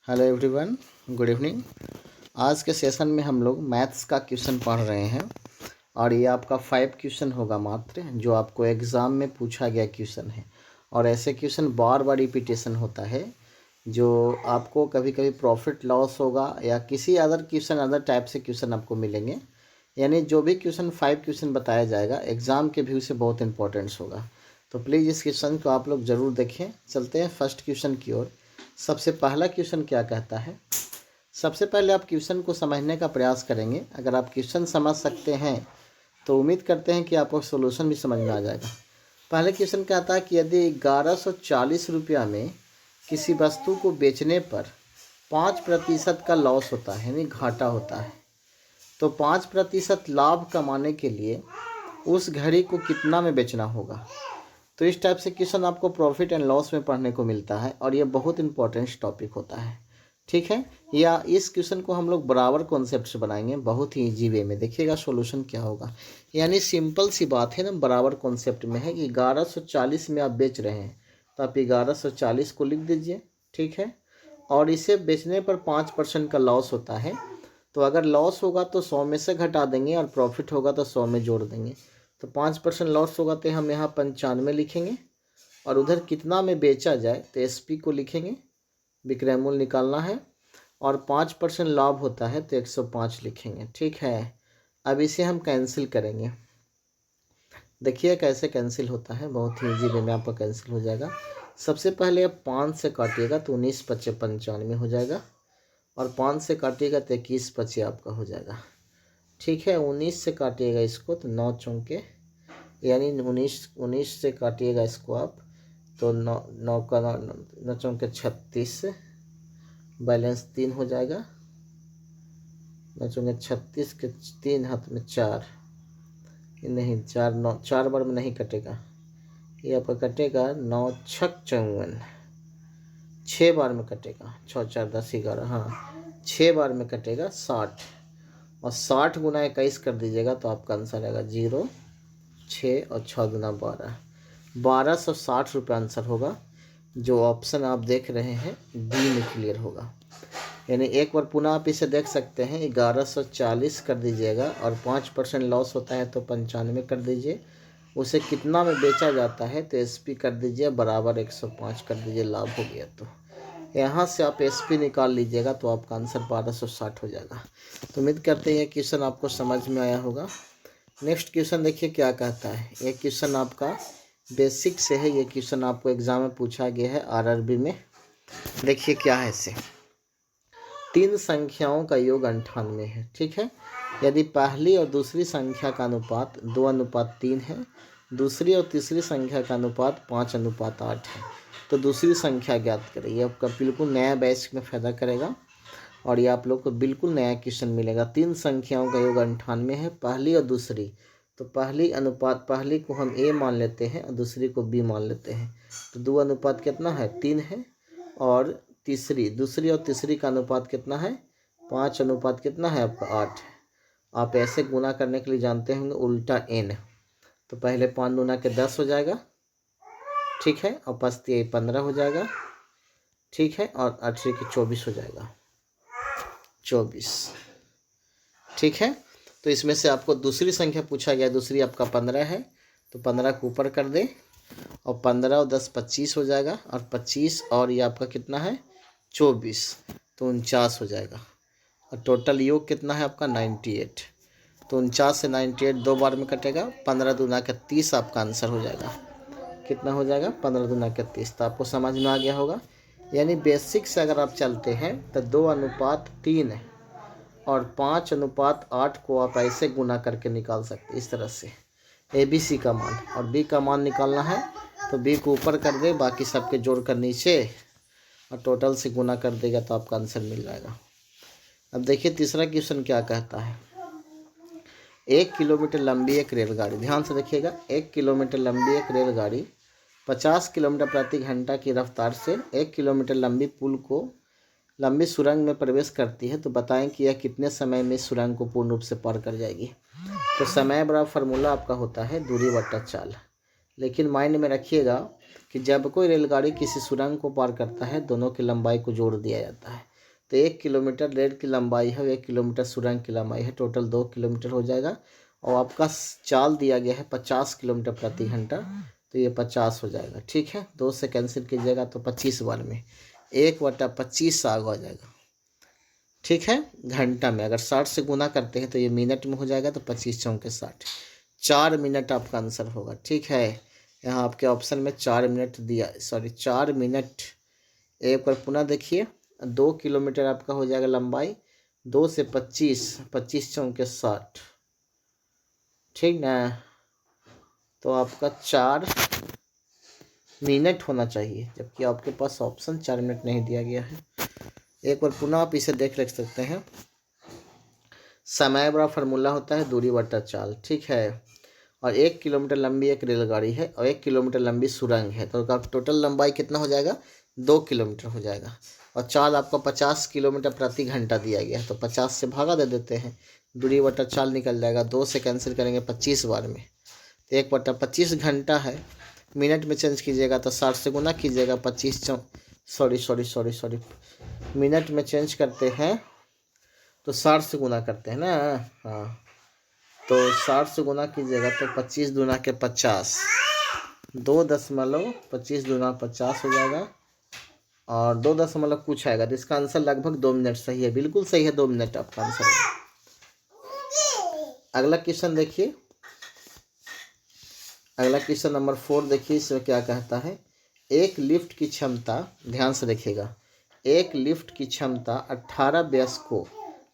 Hello everyone, good evening. आज के session में हम लोग मैथ्स का क्वेश्चन पढ़ रहे हैं और ये आपका 5 क्वेश्चन होगा मात्र, जो आपको एग्ज़ाम में पूछा गया क्वेश्चन है। और ऐसे क्वेश्चन बार बार रिपीटेशन होता है, जो आपको कभी कभी प्रॉफिट लॉस होगा या किसी अदर क्वेश्चन अदर टाइप से क्वेश्चन आपको मिलेंगे। यानी जो भी क्वेश्चन 5 क्वेश्चन बताया जाएगा एग्ज़ाम के व्यू से बहुत इंपॉर्टेंस होगा। तो प्लीज़ इस क्वेश्चन को आप लोग ज़रूर देखें। चलते हैं फर्स्ट क्वेश्चन की ओर। सबसे पहला क्वेश्चन क्या कहता है? सबसे पहले आप क्वेश्चन को समझने का प्रयास करेंगे। अगर आप क्वेश्चन समझ सकते हैं तो उम्मीद करते हैं कि आपको सॉल्यूशन भी समझ में आ जाएगा। पहले क्वेश्चन कहता है कि यदि 1140 रुपया में किसी वस्तु को बेचने पर 5% का लॉस होता है, यानी घाटा होता है, तो 5% लाभ कमाने के लिए उस घड़ी को कितना में बेचना होगा। तो इस टाइप से क्वेश्चन आपको प्रॉफिट एंड लॉस में पढ़ने को मिलता है और ये बहुत इंपॉर्टेंट टॉपिक होता है, ठीक है। या इस क्वेश्चन को हम लोग बराबर कॉन्सेप्ट से बनाएंगे, बहुत ही ईजी वे में। देखिएगा सॉल्यूशन क्या होगा। यानी सिंपल सी बात है ना, बराबर कॉन्सेप्ट में है कि 1140 में आप बेच रहे हैं तो आप 1140 को लिख दीजिए, ठीक है। और इसे बेचने पर 5% का लॉस होता है, तो अगर लॉस होगा तो 100 में से घटा देंगे और प्रॉफिट होगा तो 100 में जोड़ देंगे। तो 5% लॉस होगा तो हम यहाँ 95 लिखेंगे और उधर कितना में बेचा जाए तो एसपी को लिखेंगे, विक्रय मूल्य निकालना है। और 5% लाभ होता है तो 105 लिखेंगे, ठीक है। अब इसे हम कैंसिल करेंगे। देखिए कैसे कैंसिल होता है, बहुत ही ईजी वे में आपका कैंसिल हो जाएगा। सबसे पहले आप 5 से काटिएगा तो 19 पचे 95 में हो जाएगा, और 5 से काटिएगा तो 21 पचे आपका हो जाएगा, ठीक है। 19 से काटिएगा इसको तो 9 चौके, यानी 19 से काटिएगा इसको आप तो 9 का 9 चौके 36, बैलेंस 3 हो जाएगा। 9 चौके 36 के 3 हाथ में 4, नहीं 4 9 4 बार में नहीं कटेगा, ये आपका कटेगा 9 छक 54, 6 बार में कटेगा। 6 4 10 11, हाँ 6 बार में कटेगा 60, और 60 गुना 21 कर दीजिएगा तो आपका आंसर आएगा 0 6 और 6 गुना 12, 1260 रुपये आंसर होगा। जो ऑप्शन आप देख रहे हैं डी में क्लियर होगा। यानी एक बार पुनः आप इसे देख सकते हैं, 1140 कर दीजिएगा और 5% लॉस होता है तो 95 कर दीजिए। उसे कितना में बेचा जाता है तो एसपी कर दीजिए बराबर 105 कर दीजिए, लाभ हो गया। तो यहाँ से आप एसपी निकाल लीजिएगा तो आपका आंसर 1260 हो जाएगा। तो उम्मीद करते हैं क्वेश्चन आपको समझ में आया होगा। नेक्स्ट क्वेश्चन देखिए क्या कहता है। ये क्वेश्चन आपका बेसिक से है, ये क्वेश्चन आपको एग्जाम में पूछा गया है आरआरबी में। देखिए क्या है इसे। 3 संख्याओं का योग 98 है, ठीक है। यदि पहली और दूसरी संख्या का अनुपात 2:3 है, दूसरी और तीसरी संख्या का अनुपात 5:8 है, तो दूसरी संख्या ज्ञात करें। ये आपका बिल्कुल नया बैच में फ़ायदा करेगा और ये आप लोग को बिल्कुल नया क्वेश्चन मिलेगा। 3 संख्याओं का योग 98 है, पहली और दूसरी, तो पहली को हम ए मान लेते हैं और दूसरी को बी मान लेते हैं। तो 2 अनुपात कितना है 3 है, और दूसरी और तीसरी का अनुपात कितना है 5 अनुपात कितना है आपका 8 है। आप ऐसे गुना करने के लिए जानते होंगे उल्टा n। तो पहले 5 दूना के 10 हो जाएगा, ठीक है, और 5 15 हो जाएगा, ठीक है, और 8 के 24 हो जाएगा, 24, ठीक है। तो इसमें से आपको दूसरी संख्या पूछा गया, दूसरी आपका 15 है, तो 15 को ऊपर कर दे और 15 और 10 25 हो जाएगा, और 25 और ये आपका कितना है 24, तो 49 हो जाएगा। और टोटल योग कितना है आपका 98, तो 49 से 98 2 बार में कटेगा। 15 दूना का 30 आपका आंसर हो जाएगा। कितना हो जाएगा 15 दूना का 30। तो आपको समझ में आ गया होगा। यानी बेसिक से अगर आप चलते हैं तो 2:3 और 5:8 को आप ऐसे गुना करके निकाल सकते हैं, इस तरह से ABC का मान, और B का मान निकालना है तो B को ऊपर कर दे, बाकी सबके जोड़ कर नीचे और टोटल से गुना कर देगा तो आपका आंसर मिल जाएगा। अब देखिए तीसरा क्वेश्चन क्या कहता है। 1 किलोमीटर लंबी एक रेलगाड़ी, ध्यान से देखिएगा, 1 किलोमीटर लंबी एक रेलगाड़ी 50 किलोमीटर प्रति घंटा की रफ्तार से 1 किलोमीटर लंबी सुरंग में प्रवेश करती है, तो बताएं कि यह कितने समय में सुरंग को पूर्ण रूप से पार कर जाएगी। तो समय बराबर फार्मूला आपका होता है दूरी बट्टा चाल। लेकिन माइंड में रखिएगा कि जब कोई रेलगाड़ी किसी सुरंग को पार करता है, दोनों की लंबाई को जोड़ दिया जाता है। तो 1 किलोमीटर रेल की लंबाई है, 1 किलोमीटर सुरंग की लंबाई है, टोटल 2 किलोमीटर हो जाएगा। और आपका चाल दिया गया है 50 किलोमीटर प्रति घंटा, तो ये 50 हो जाएगा। ठीक है, 2 से कैंसिल कीजिएगा तो 25 बार में 1/25 आगे आ जाएगा। ठीक है, घंटा में अगर 60 से गुना करते हैं तो ये मिनट में हो जाएगा, तो 25 चौके 60, 4 मिनट आपका आंसर होगा। ठीक है, यहाँ आपके ऑप्शन में 4 मिनट दिया, सॉरी 4 मिनट। एक बार पुनः देखिए, 2 किलोमीटर आपका हो जाएगा लंबाई, 2 से 25, 25 चौके 60, ठीक ना। तो आपका 4 मिनट होना चाहिए, जबकि आपके पास ऑप्शन 4 मिनट नहीं दिया गया है। एक बार पुनः आप इसे देख सकते हैं। समय बड़ा फार्मूला होता है दूरी बटा चाल। ठीक है, और 1 किलोमीटर लंबी एक रेलगाड़ी है और 1 किलोमीटर लंबी सुरंग है, तो आपका टोटल लंबाई कितना हो जाएगा, 2 किलोमीटर हो जाएगा। और चाल आपको 50 किलोमीटर प्रति घंटा दिया गया है, तो 50 से भागा दे देते हैं, दूरी बटा चाल निकल जाएगा। 2 से कैंसिल करेंगे 25 बार में, तो 1/25 घंटा है। मिनट में चेंज कीजिएगा तो 60 से गुना कीजिएगा, 25 सॉरी मिनट में चेंज करते हैं तो 60 से गुना करते हैं ना। हाँ, तो 60 से गुना कीजिएगा तो 25 दूना के 50, 2.25 दूना 50 हो जाएगा, और 2 दशमलव कुछ आएगा, तो इसका आंसर लगभग 2 मिनट सही है, बिल्कुल सही है, 2 मिनट आपका आंसर है। अगला क्वेश्चन देखिए, अगला क्वेश्चन नंबर 4 देखिए, इसमें क्या कहता है। एक लिफ्ट की क्षमता, ध्यान से देखिएगा, एक लिफ्ट की क्षमता 18 वयस्कों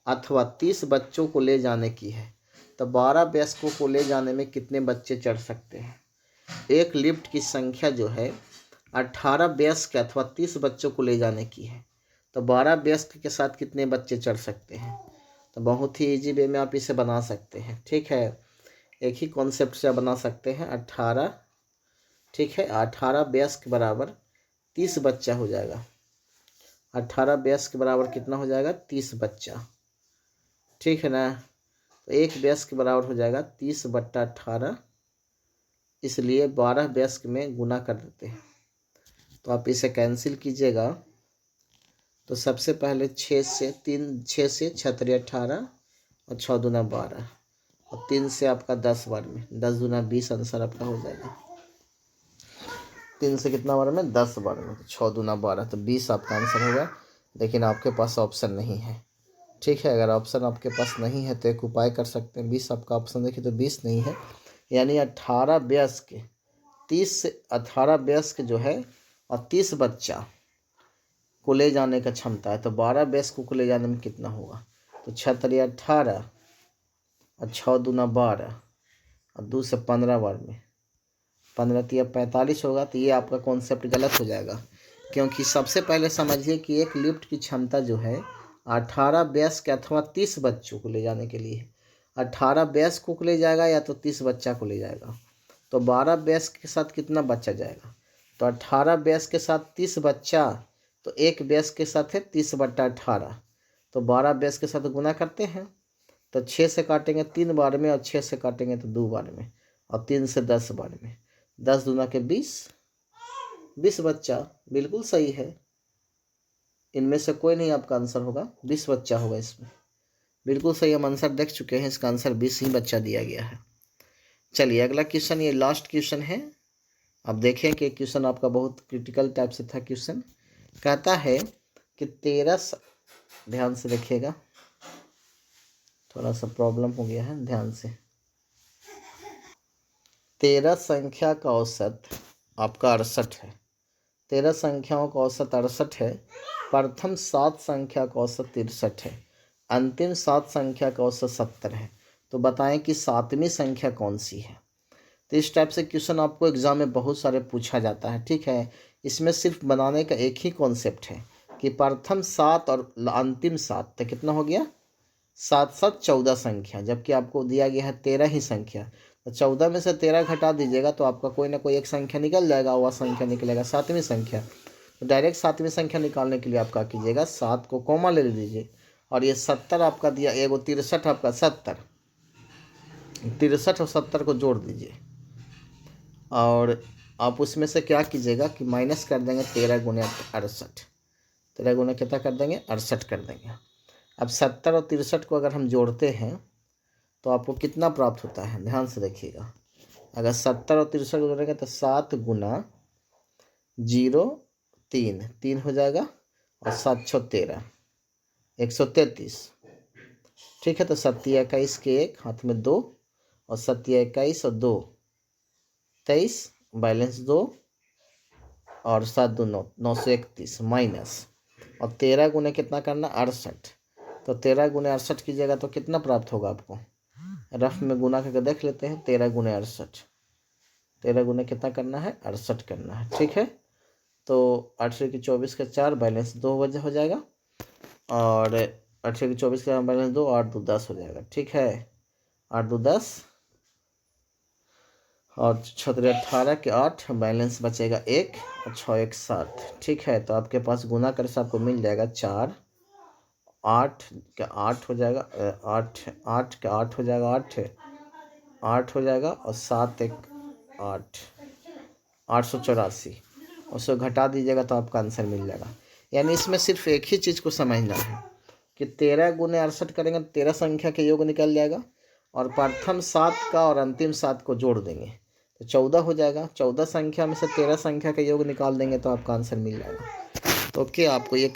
अथवा 30 बच्चों को ले जाने की है, तो 12 वयस्कों को ले जाने में कितने बच्चे चढ़ सकते हैं। एक लिफ्ट की संख्या जो है 18 वयस्क अथवा 30 बच्चों को ले जाने की है, तो 12 वयस्क के साथ कितने बच्चे चढ़ सकते हैं। तो बहुत ही इजी वे में आप इसे बना सकते हैं। ठीक है, एक ही कॉन्सेप्ट से बना सकते हैं। 18, ठीक है, 18 वयस्क बराबर 30 बच्चा हो जाएगा। 18 वयस्क बराबर कितना हो जाएगा, 30 बच्चा। ठीक है ना, तो एक वयस्क बराबर हो जाएगा 30/18, इसलिए 12 वयस्क में गुना कर देते हैं। तो आप इसे कैंसिल कीजिएगा, तो सबसे पहले 6 से 6 3 18 और 6 दूना 12, और 3 से आपका 10 बार में, 10 दूना 20 आंसर आपका हो जाएगा। 3 से कितना बार में, 10 बार में, तो 6 दूना 12, तो 20 आपका आंसर होगा। लेकिन आपके पास ऑप्शन नहीं है। ठीक है, अगर ऑप्शन आपके पास नहीं है तो एक उपाय कर सकते हैं। 20 आपका ऑप्शन देखिए तो 20 नहीं है, यानी 18 वयस्क 30 से 18 वयस्क जो है और 30 बच्चा को ले जाने का क्षमता है, तो 12 वयस्क को ले जाने में कितना होगा। तो 6 3 18 और 6 दूना 12 और 2 से 15 बार में, 15 3 45 होगा। तो ये आपका कॉन्सेप्ट गलत हो जाएगा, क्योंकि सबसे पहले समझिए कि एक लिफ्ट की क्षमता जो है 18 वयस्क अथवा 30 बच्चों को ले जाने के लिए, 18 वयस्क को ले जाएगा या तो 30 बच्चा को ले जाएगा। तो 12 वयस्क के साथ कितना बच्चा जाएगा, तो 18 वयस्क के साथ 30 बच्चा, तो एक वयस्क के साथ है 30/18, तो 12 वयस्क के साथ गुना करते हैं, तो 6 से काटेंगे 3 बार में, और 6 से काटेंगे तो 2 बार में, और 3 से 10 बार में, 10 दूना के 20, 20 बच्चा, बिल्कुल सही है। इनमें से कोई नहीं आपका आंसर होगा, 20 बच्चा होगा इसमें, बिल्कुल सही। हम आंसर देख चुके हैं, इसका आंसर 20 ही बच्चा दिया गया है। चलिए अगला क्वेश्चन, ये लास्ट क्वेश्चन है। अब देखें कि क्वेश्चन आपका बहुत क्रिटिकल टाइप से था। क्वेश्चन कहता है कि 13, ध्यान से देखिएगा, थोड़ा सा प्रॉब्लम हो गया है, ध्यान से। 13 संख्या का औसत आपका 68 है, 13 संख्याओं का औसत 68 है, प्रथम 7 संख्या का औसत 63 है, अंतिम 7 संख्या का औसत 70 है, तो बताएं कि 7वीं संख्या कौन सी है। तो इस टाइप से क्वेश्चन आपको एग्जाम में बहुत सारे पूछा जाता है। ठीक है, इसमें सिर्फ बनाने का एक ही कॉन्सेप्ट है कि प्रथम 7 और अंतिम 7, तो कितना हो गया, 7 7 14 संख्या, जबकि आपको दिया गया है 13 ही संख्या। तो 14 में से 13 घटा दीजिएगा तो आपका कोई ना कोई एक संख्या निकल जाएगा, वह संख्या निकलेगा 7वीं संख्या। तो डायरेक्ट 7वीं संख्या निकालने के लिए आप क्या कीजिएगा, 7 को कॉमा ले लीजिए, और ये 70 आपका दिया, एगो 63 आपका, 70, 63 और 70 को जोड़ दीजिए, और आप उसमें से क्या कीजिएगा कि माइनस कर देंगे 13 × 68, 13 गुना कितना कर देंगे 68 कर देंगे। अब 70 और 63 को अगर हम जोड़ते हैं तो आपको कितना प्राप्त होता है, ध्यान से देखिएगा। अगर 70 और 63 को जोड़ेंगे तो 7 गुना 0 3 3 हो जाएगा और 7 6 13 133। ठीक है, तो 7 21 के 1 हाथ में 2 और 7 21 और 2 23 बैलेंस 2 और 7 2 9 931 माइनस और 13 गुने कितना करना 68। तो 13 गुने 68 कीजिएगा तो कितना प्राप्त होगा आपको, रफ में गुना करके देख लेते हैं। 13 गुने 68, 13 गुने कितना करना है 68 करना है। ठीक है, तो 8 की 24 का 4 बैलेंस 2 वजह हो जाएगा और 8 की 24 का बैलेंस 2 8 2 10 हो जाएगा। ठीक है, 8 2 10 और 6 3 18 के 8 बैलेंस बचेगा 1 और 6 1 7। ठीक है, तो आपके पास गुना कर से आपको मिल जाएगा 4 8 का 8 हो जाएगा 8 8 का 8 हो जाएगा 8 हो जाएगा और 7 1 8 884। उसको घटा दीजिएगा तो आपका आंसर मिल जाएगा। यानी इसमें सिर्फ एक ही चीज़ को समझना है कि 13 गुने 68 करेंगे तो 13 संख्या के योग निकल जाएगा और प्रथम 7 का और अंतिम 7 को जोड़ देंगे तो 14 हो जाएगा। 14 संख्या में से 13 संख्या का योग निकाल देंगे तो आपका आंसर मिल जाएगा। तो ओके, आपको ये